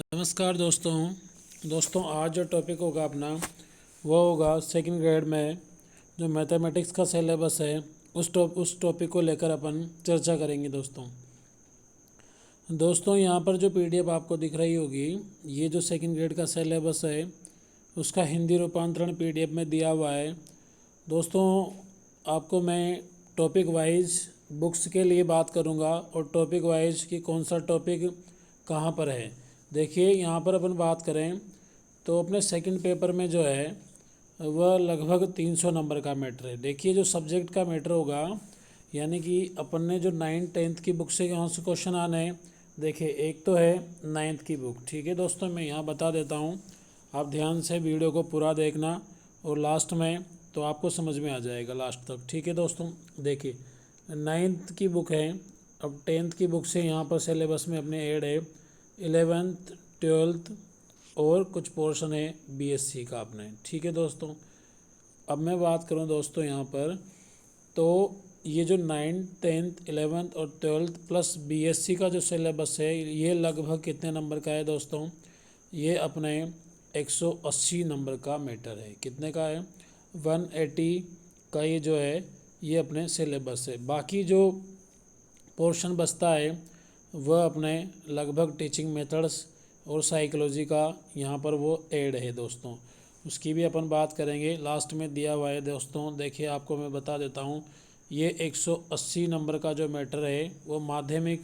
नमस्कार दोस्तों आज जो टॉपिक होगा अपना वो होगा सेकंड ग्रेड में जो मैथमेटिक्स का सिलेबस है उस टॉपिक को लेकर अपन चर्चा करेंगे दोस्तों यहाँ पर जो पीडीएफ आपको दिख रही होगी, ये जो सेकंड ग्रेड का सिलेबस है उसका हिंदी रूपांतरण पीडीएफ में दिया हुआ है। दोस्तों आपको मैं टॉपिक वाइज बुक्स के लिए बात करूँगा और टॉपिक वाइज कि कौन सा टॉपिक कहाँ पर है। देखिए यहाँ पर अपन बात करें तो अपने सेकंड पेपर में जो है वह लगभग 300 नंबर का मैटर है। देखिए जो सब्जेक्ट का मैटर होगा, यानी कि अपन ने जो 9th-10th की बुक से कौन से क्वेश्चन आने हैं। देखिए एक तो है 9th की बुक, ठीक है दोस्तों, मैं यहाँ बता देता हूँ, आप ध्यान से वीडियो को पूरा देखना और लास्ट में तो आपको समझ में आ जाएगा लास्ट तक, ठीक है दोस्तों। देखिए 9th की बुक है, अब 10th की बुक से यहाँ पर सिलेबस में अपने ऐड है 11th 12th और कुछ पोर्शन है बीएससी का अपने, ठीक है दोस्तों। अब मैं बात करूं दोस्तों यहाँ पर, तो ये जो 9th 10th 11th और 12th प्लस बीएससी का जो सिलेबस है ये लगभग कितने नंबर का है दोस्तों, ये अपने 180 नंबर का मैटर है। कितने का है? 180 का ये जो है ये अपने सिलेबस है। बाकी जो पोर्शन बचता है वह अपने लगभग टीचिंग मेथड्स और साइकोलॉजी का यहाँ पर वो ऐड है दोस्तों, उसकी भी अपन बात करेंगे, लास्ट में दिया हुआ है दोस्तों। देखिए आपको मैं बता देता हूँ, ये 180 नंबर का जो मैटर है वो माध्यमिक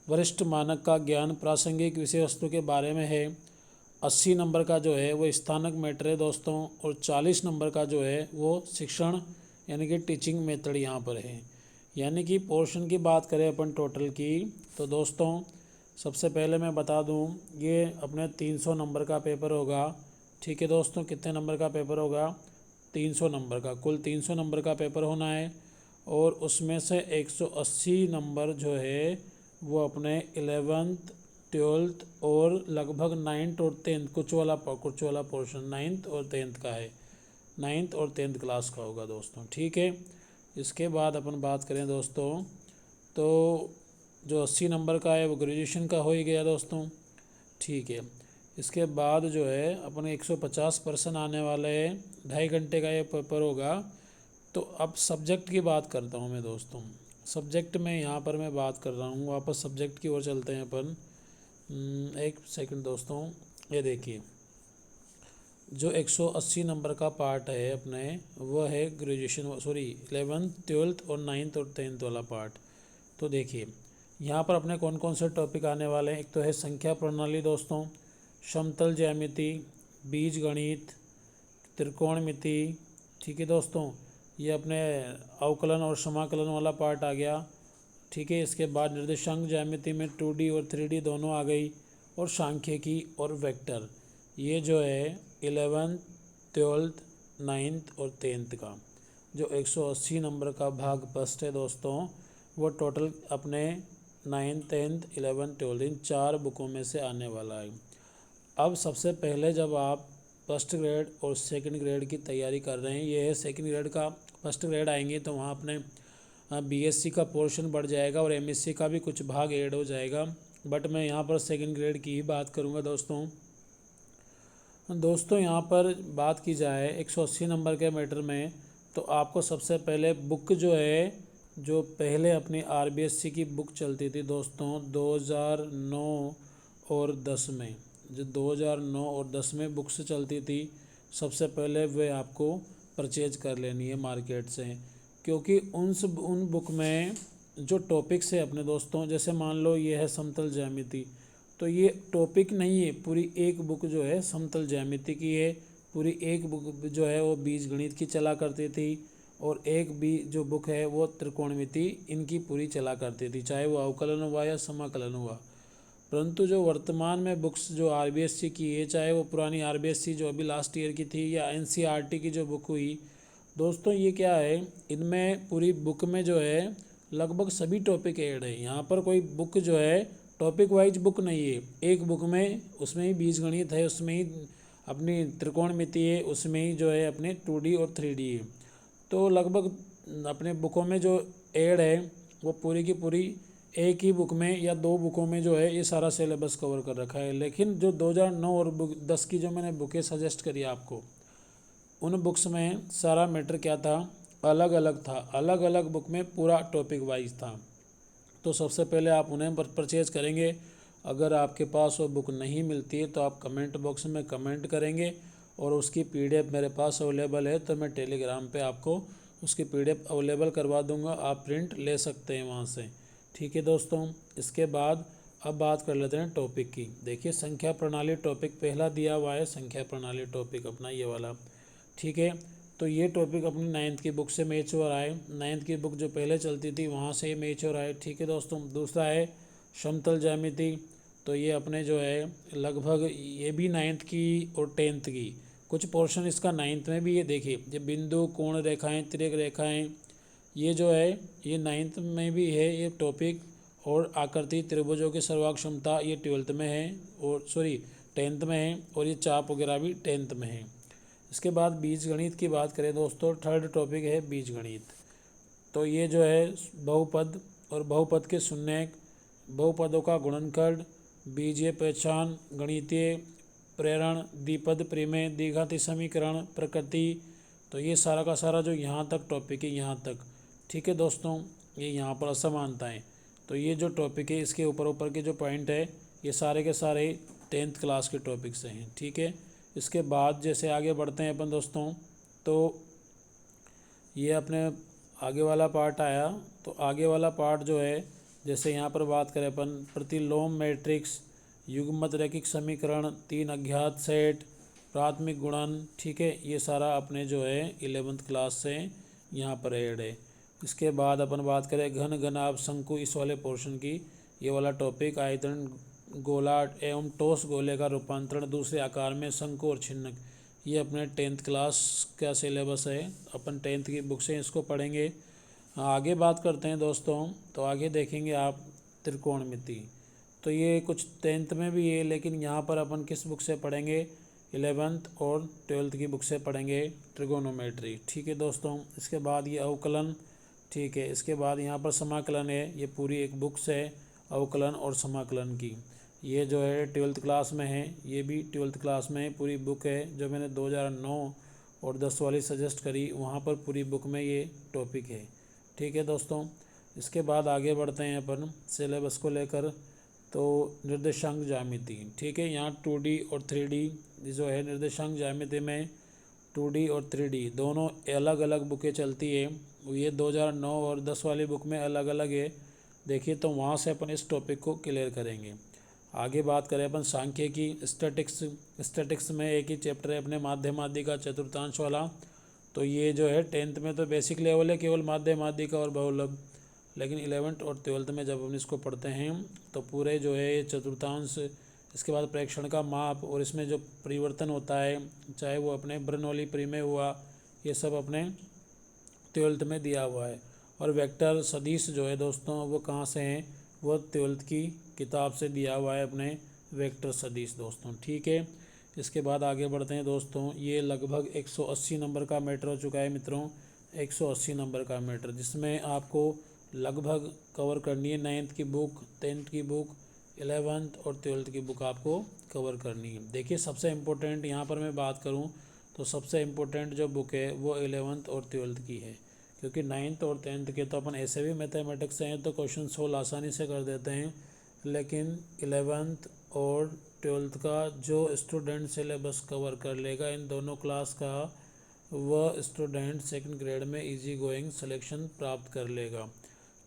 वरिष्ठ मानक का ज्ञान प्रासंगिक विषय वस्तु के बारे में है। 80 नंबर का जो है वो स्थानक मैटर है दोस्तों, और 40 नंबर का जो है वो शिक्षण यानी कि टीचिंग मेथड यहाँ पर है। यानी कि पोर्शन की बात करें अपन टोटल की, तो दोस्तों सबसे पहले मैं बता दूं ये अपने 300 नंबर का पेपर होगा, ठीक है दोस्तों। कितने नंबर का पेपर होगा? 300 नंबर का, कुल 300 नंबर का पेपर होना है, और उसमें से 180 नंबर जो है वो अपने 11th 12th और लगभग 9th और 10th कुछ वाला पोर्शन 9th और 10th का है, 9th और 10th क्लास का होगा दोस्तों, ठीक है। इसके बाद अपन बात करें दोस्तों, तो जो 80 नंबर का है वो ग्रेजुएशन का हो ही गया दोस्तों, ठीक है। इसके बाद जो है अपन 150% आने वाले हैं, 2.5 घंटे का ये पेपर होगा। तो अब सब्जेक्ट की बात करता हूँ मैं दोस्तों, सब्जेक्ट में यहाँ पर मैं बात कर रहा हूँ, वापस सब्जेक्ट की ओर चलते हैं अपन। एक सेकंड दोस्तों, ये देखिए जो 180 नंबर का पार्ट है अपने वह है ग्रेजुएशन 11th 12th और 9th और 10th वाला पार्ट। तो देखिए यहाँ पर अपने कौन कौन से टॉपिक आने वाले हैं। एक तो है संख्या प्रणाली दोस्तों, समतल ज्यामिति, बीज गणित, त्रिकोणमिति, ठीक है दोस्तों, ये अपने अवकलन और समाकलन वाला पार्ट आ गया, ठीक है। इसके बाद निर्देशांक ज्यामिति में 2D और 3D दोनों आ गई, और सांख्यिकी और वेक्टर, ये जो है 11th 12th 9th और 10th का जो 180 नंबर का भाग फर्स्ट है दोस्तों, वो टोटल अपने 9th 10th 11th 12th इन 4 बुकों में से आने वाला है। अब सबसे पहले जब आप फर्स्ट ग्रेड और सेकंड ग्रेड की तैयारी कर रहे हैं, ये है सेकंड ग्रेड का, फर्स्ट ग्रेड आएंगे तो वहाँ अपने बीएससी का पोर्शन बढ़ जाएगा और एमएससी का भी कुछ भाग ऐड हो जाएगा, बट मैं यहाँ पर सेकंड ग्रेड की ही बात करूँगा दोस्तों। यहाँ पर बात की जाए 180 नंबर के मैटर में, तो आपको सबसे पहले बुक जो है, जो पहले अपनी आरबीएससी की बुक चलती थी दोस्तों 2009 और 10 में, जो 2009 और 10 में बुक्स चलती थी, सबसे पहले वे आपको परचेज कर लेनी है मार्केट से, क्योंकि उन बुक में जो टॉपिक्स है अपने दोस्तों, जैसे मान लो ये है समतल ज्यामिति, तो ये टॉपिक नहीं है, पूरी एक बुक जो है समतल ज्यामिति की है, पूरी एक बुक जो है वो बीज गणित की चला करती थी, और एक भी जो बुक है वो त्रिकोणमिति इनकी पूरी चला करती थी, चाहे वो अवकलन हुआ या समाकलन हुआ। परंतु जो वर्तमान में बुक्स जो आरबीएससी की है, चाहे वो पुरानी आरबीएससी जो अभी लास्ट ईयर की थी या एनसीईआरटी की जो बुक हुई दोस्तों, ये क्या है, इनमें पूरी बुक में जो है लगभग सभी टॉपिक ऐड है। यहाँ पर कोई बुक जो है टॉपिक वाइज बुक नहीं है, एक बुक में उसमें ही बीज गणित है, उसमें ही अपनी त्रिकोणमिति है, उसमें ही जो है अपने 2D और 3D है। तो लगभग अपने बुकों में जो ऐड है वो पूरी की पूरी एक ही बुक में या 2 बुकों में जो है ये सारा सिलेबस कवर कर रखा है। लेकिन जो 2009 और 10 की जो मैंने बुकें सजेस्ट करी आपको, उन बुक्स में सारा मैटर क्या था, अलग अलग था। अलग अलग बुक में पूरा टॉपिक वाइज था। तो सबसे पहले आप उन्हें परचेज़ करेंगे। अगर आपके पास वो बुक नहीं मिलती है तो आप कमेंट बॉक्स में कमेंट करेंगे और उसकी पीडीएफ मेरे पास अवेलेबल है, तो मैं टेलीग्राम पे आपको उसकी पीडीएफ अवेलेबल करवा दूंगा, आप प्रिंट ले सकते हैं वहाँ से। ठीक है दोस्तों, इसके बाद अब बात कर लेते हैं टॉपिक की। देखिए संख्या प्रणाली टॉपिक पहला दिया हुआ है, संख्या प्रणाली टॉपिक अपना ये वाला। ठीक है, तो ये टॉपिक अपनी 9th की बुक से मैच हो रहा है। 9th की बुक जो पहले चलती थी वहाँ से ये मैच हो रहा है। ठीक है दोस्तों, दूसरा है समतल ज्यामिति। तो ये अपने जो है लगभग ये भी 9th की और 10th की, कुछ पोर्शन इसका 9th में भी। ये देखिए ये बिंदु, कोण रेखाएं, तिर्यक रेखाएं, ये जो है ये 9th में भी है ये टॉपिक। और आकृति त्रिभुजों की सर्वांग क्षमता ये 12th में है, और सॉरी 10th में है। और ये चाप वगैरह भी 10th में है। इसके बाद बीजगणित की बात करें दोस्तों, थर्ड टॉपिक है बीजगणित। तो ये जो है बहुपद और बहुपद के शून्यक, बहुपदों का गुणनखंड, बीजीय पहचान, गणितीय प्रेरण, द्विपद प्रमेय, द्विघाती समीकरण, प्रकृति। तो ये सारा का सारा जो यहाँ तक टॉपिक है यहाँ तक। ठीक है दोस्तों, ये यहाँ पर असमानताएं। तो ये जो टॉपिक है इसके ऊपर ऊपर के जो पॉइंट है ये सारे के सारे 10th क्लास के टॉपिक से हैं। ठीक है, इसके बाद जैसे आगे बढ़ते हैं अपन दोस्तों, तो ये अपने आगे वाला पार्ट आया। तो आगे वाला पार्ट जो है, जैसे यहाँ पर बात करें अपन प्रतिलोम मैट्रिक्स, युग्मत रैखिक समीकरण, 3 अज्ञात सेट, प्राथमिक गुणन। ठीक है, ये सारा अपने जो है 11th क्लास से यहाँ पर ऐड है। इसके बाद अपन बात करें घन घनाभ शंकु, इस वाले पोर्शन की, ये वाला टॉपिक आयतन, गोला एवं ठोस गोले का रूपांतरण दूसरे आकार में, शंकु और छिन्नक। ये अपने 10th क्लास का सिलेबस है, अपन 10th की बुक से इसको पढ़ेंगे। आगे बात करते हैं दोस्तों, तो आगे देखेंगे आप त्रिकोणमिति। तो ये कुछ 10th में भी है, लेकिन यहाँ पर अपन किस बुक से पढ़ेंगे, 11th और 12th की बुक से पढ़ेंगे ट्रिगोनोमेट्री। ठीक है दोस्तों, इसके बाद ये अवकलन। ठीक है, इसके बाद यहाँ पर समाकलन है, ये पूरी एक बुक्स है अवकलन और समाकलन की। ये जो है 12th क्लास में है, ये भी 12th क्लास में पूरी बुक है। जो मैंने 2009 और 10 वाली सजेस्ट करी, वहाँ पर पूरी बुक में ये टॉपिक है। ठीक है दोस्तों, इसके बाद आगे बढ़ते हैं अपन सिलेबस को लेकर। तो निर्देशांक ज्यामिति। ठीक है, यहाँ 2D और 3D जो है, निर्देशांक ज्यामिति में 2D और 3D दोनों अलग अलग बुकें चलती है। ये 2009 और 10 वाली बुक में अलग अलग है। देखिए, तो वहाँ से अपन इस टॉपिक को क्लियर करेंगे। आगे बात करें अपन सांख्यिकी, स्टैटिक्स। स्टैटिक्स में एक ही चैप्टर है अपने माध्यमादिका चतुर्थांश वाला। तो ये जो है 10th में तो बेसिक लेवल है, केवल माध्यमादिका और बहुलक। लेकिन 11th और 12th में जब हम इसको पढ़ते हैं तो पूरे जो है ये चतुर्थांश, इसके बाद प्रेक्षण का माप, और इसमें जो परिवर्तन होता है, चाहे वो अपने बर्नौली प्रमेय हुआ, ये सब अपने 12th में दिया हुआ है। और वेक्टर सदिश जो है दोस्तों, वो कहाँ से हैं, वो 12th की किताब से दिया हुआ है अपने वेक्टर सदिश दोस्तों। ठीक है, इसके बाद आगे बढ़ते हैं दोस्तों। ये लगभग 180 नंबर का मैटर हो चुका है मित्रों, 180 नंबर का मैटर, जिसमें आपको लगभग कवर करनी है 9th की बुक, 10th की बुक, 11th और 12th की बुक आपको कवर करनी है। देखिए, सबसे इम्पोर्टेंट यहाँ पर मैं बात करूँ तो सबसे इम्पोर्टेंट जो बुक है वो 11th और 12th की है, क्योंकि 9th और 10th के तो अपन ऐसे भी मैथमेटिक्स से हैं तो क्वेश्चन सोल्व आसानी से कर देते हैं। लेकिन 11th और 12th का जो स्टूडेंट सिलेबस कवर कर लेगा इन दोनों क्लास का, वह स्टूडेंट सेकंड ग्रेड में इजी गोइंग सिलेक्शन प्राप्त कर लेगा।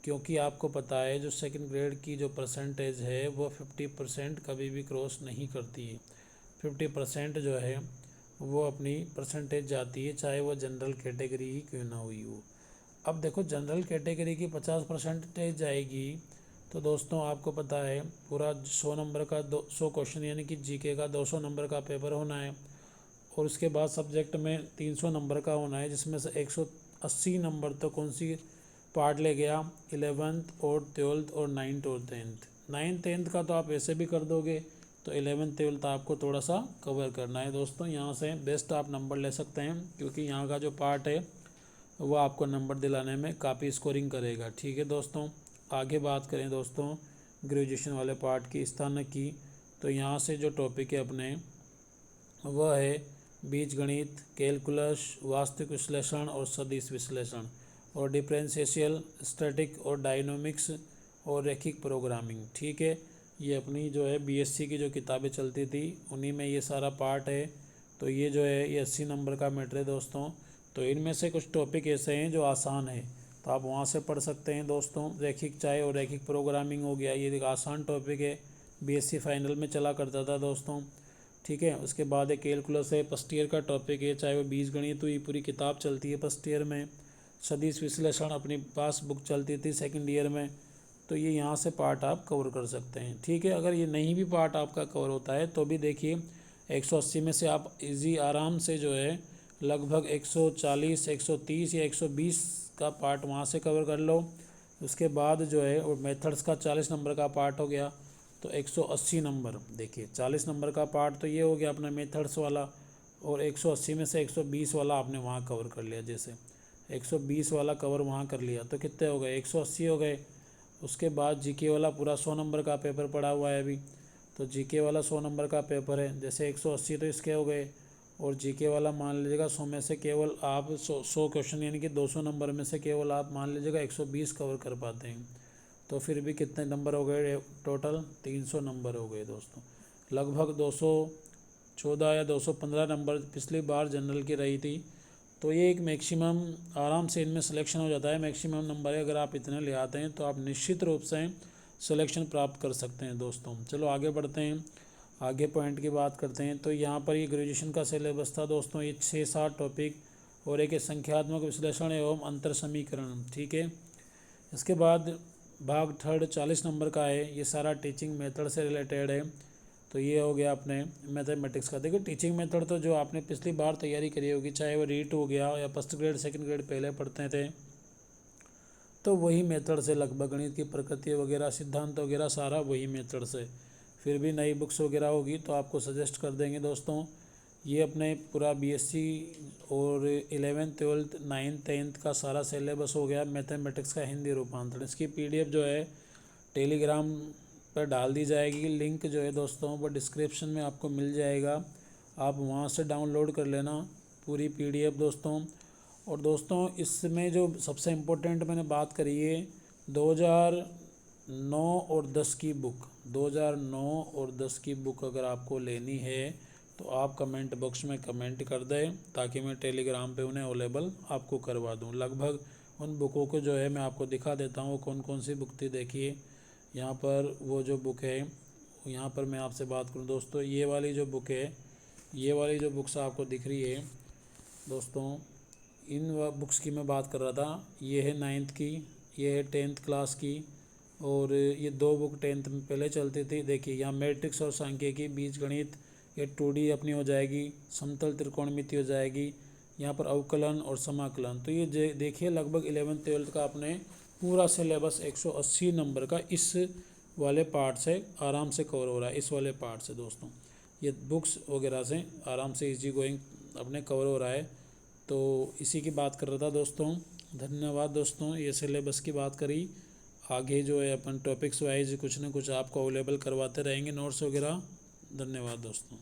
क्योंकि आपको पता है जो सेकंड ग्रेड की जो परसेंटेज है वो 50% कभी भी क्रॉस नहीं करती है। 50% जो है वो अपनी परसेंटेज जाती है, चाहे वो जनरल कैटेगरी ही क्यों ना हुई हो। अब देखो, जनरल कैटेगरी की 50% जाएगी तो दोस्तों आपको पता है पूरा 100 नंबर का 100 क्वेश्चन, यानी कि जीके का 200 नंबर का पेपर होना है। और उसके बाद सब्जेक्ट में 300 नंबर का होना है, जिसमें से 180 नंबर तो कौन सी पार्ट ले गया, 11th और 12th और 9th और 10th। 9th 10th का तो आप ऐसे भी कर दोगे, तो 11th 12th आपको थोड़ा सा कवर करना है दोस्तों। यहाँ से बेस्ट आप नंबर ले सकते हैं, क्योंकि यहाँ का जो पार्ट है वो आपको नंबर दिलाने में काफ़ी स्कोरिंग करेगा। ठीक है दोस्तों, आगे बात करें दोस्तों ग्रेजुएशन वाले पार्ट की स्थानक की, तो यहाँ से जो टॉपिक है अपने वह है बीजगणित, कैलकुलस, वास्तविक विश्लेषण और सदिश विश्लेषण, और डिफरेंशियल, स्टैटिक और डायनामिक्स और रैखिक प्रोग्रामिंग। ठीक है, ये अपनी जो है बीएससी की जो किताबें चलती थी उन्हीं में ये सारा पार्ट है। तो ये जो है ये 80 नंबर का मैटर है दोस्तों। तो इनमें से कुछ टॉपिक ऐसे हैं जो आसान है, तो आप वहाँ से पढ़ सकते हैं दोस्तों। रैखिक चाहे और रैखिक प्रोग्रामिंग हो गया, ये एक आसान टॉपिक है, बीएससी फाइनल में चला करता था दोस्तों। ठीक है, उसके बाद एक कैलकुलस है, फर्स्ट ईयर का टॉपिक है, चाहे वो बीजगणित हुई, पूरी किताब चलती है फर्स्ट ईयर में। सदिश विश्लेषण अपनी पास बुक चलती थी सेकंड ईयर में। तो ये यहाँ से पार्ट आप कवर कर सकते हैं। ठीक है, अगर ये नहीं भी पार्ट आपका कवर होता है तो भी देखिए 180 में से आप इजी आराम से जो है लगभग 140, 130 या 120 का पार्ट वहाँ से कवर कर लो। उसके बाद जो है और मेथड्स का 40 नंबर का पार्ट हो गया, तो 180 नंबर। देखिए 40 नंबर का पार्ट तो ये हो गया अपना मेथड्स वाला, और 180 में से 120 वाला आपने वहाँ कवर कर लिया। जैसे 120 वाला कवर वहाँ कर लिया तो कितने हो गए, 180 हो गए। उसके बाद जीके वाला पूरा 100 नंबर का पेपर पड़ा हुआ है अभी, तो जीके वाला 100 नंबर का पेपर है। जैसे 180 तो इसके हो गए, और जीके वाला मान लीजिएगा 100 में से केवल आप 100 क्वेश्चन यानी कि 200 नंबर में से केवल आप मान लीजिएगा 120 कवर कर पाते हैं, तो फिर भी कितने नंबर हो गए टोटल, 300 नंबर हो गए दोस्तों। लगभग 214 या 215 नंबर पिछली बार जनरल की रही थी। तो ये एक मैक्सिमम आराम से इनमें सिलेक्शन हो जाता है, मैक्सिमम नंबर है। अगर आप इतने ले आते हैं तो आप निश्चित रूप से सिलेक्शन प्राप्त कर सकते हैं दोस्तों। चलो आगे बढ़ते हैं, आगे पॉइंट की बात करते हैं। तो यहाँ पर ये ग्रेजुएशन का सिलेबस था दोस्तों, ये 6-7 टॉपिक और एक संख्यात्मक विश्लेषण एवं अंतर समीकरण। ठीक है, इसके बाद भाग थर्ड 40 नंबर का है, ये सारा टीचिंग मेथड से रिलेटेड है। तो ये हो गया अपने मैथमेटिक्स का। देखिए टीचिंग मेथड तो जो आपने पिछली बार तैयारी करी होगी, चाहे वो रीट हो गया या फर्स्ट ग्रेड सेकंड ग्रेड पहले पढ़ते थे, तो वही मेथड से लगभग गणित की प्रकृति वगैरह सिद्धांत वगैरह सारा वही मेथड से। फिर भी नई बुक्स वगैरह होगी तो आपको सजेस्ट कर देंगे दोस्तों। ये अपने पूरा बीएससी और 11th 12th 9th 10th का सारा सिलेबस हो गया मैथमेटिक्स का हिंदी रूपांतरण। इसकी पीडीएफ जो है टेलीग्राम पर डाल दी जाएगी, लिंक जो है दोस्तों वो डिस्क्रिप्शन में आपको मिल जाएगा, आप वहाँ से डाउनलोड कर लेना पूरी पीडीएफ दोस्तों। और दोस्तों इसमें जो सबसे इम्पोर्टेंट मैंने बात करी है 2009 और 10 की बुक, 2009 और 10 की बुक अगर आपको लेनी है तो आप कमेंट बॉक्स में कमेंट कर दें, ताकि मैं टेलीग्राम पे उन्हें अवेलेबल आपको करवा दूं। लगभग उन बुकों को जो है मैं आपको दिखा देता हूँ कौन कौन सी बुक थी। देखिए यहाँ पर वो जो बुक है, यहाँ पर मैं आपसे बात करूँ दोस्तों, ये वाली जो बुक है, ये वाली जो बुक्स आपको दिख रही है दोस्तों, इन बुक्स की मैं बात कर रहा था। ये है 9th की, ये है 10th क्लास की, और ये 2 बुक 10th में पहले चलती थी। देखिए यहाँ मैट्रिक्स और सांख्यिकी, बीजगणित, ये 2D अपनी हो जाएगी, समतल त्रिकोणमिति हो जाएगी, यहाँ पर अवकलन और समाकलन। तो ये देखिए लगभग 11th 12th का अपने पूरा सिलेबस 180 नंबर का इस वाले पार्ट से आराम से कवर हो रहा है। इस वाले पार्ट से दोस्तों ये बुक्स वगैरह से आराम से इजी गोइंग अपने कवर हो रहा है। तो इसी की बात कर रहा था दोस्तों। धन्यवाद दोस्तों, ये सिलेबस की बात करी। आगे जो है अपन टॉपिक्स वाइज कुछ ना कुछ आपको अवेलेबल करवाते रहेंगे नोट्स वगैरह। धन्यवाद दोस्तों।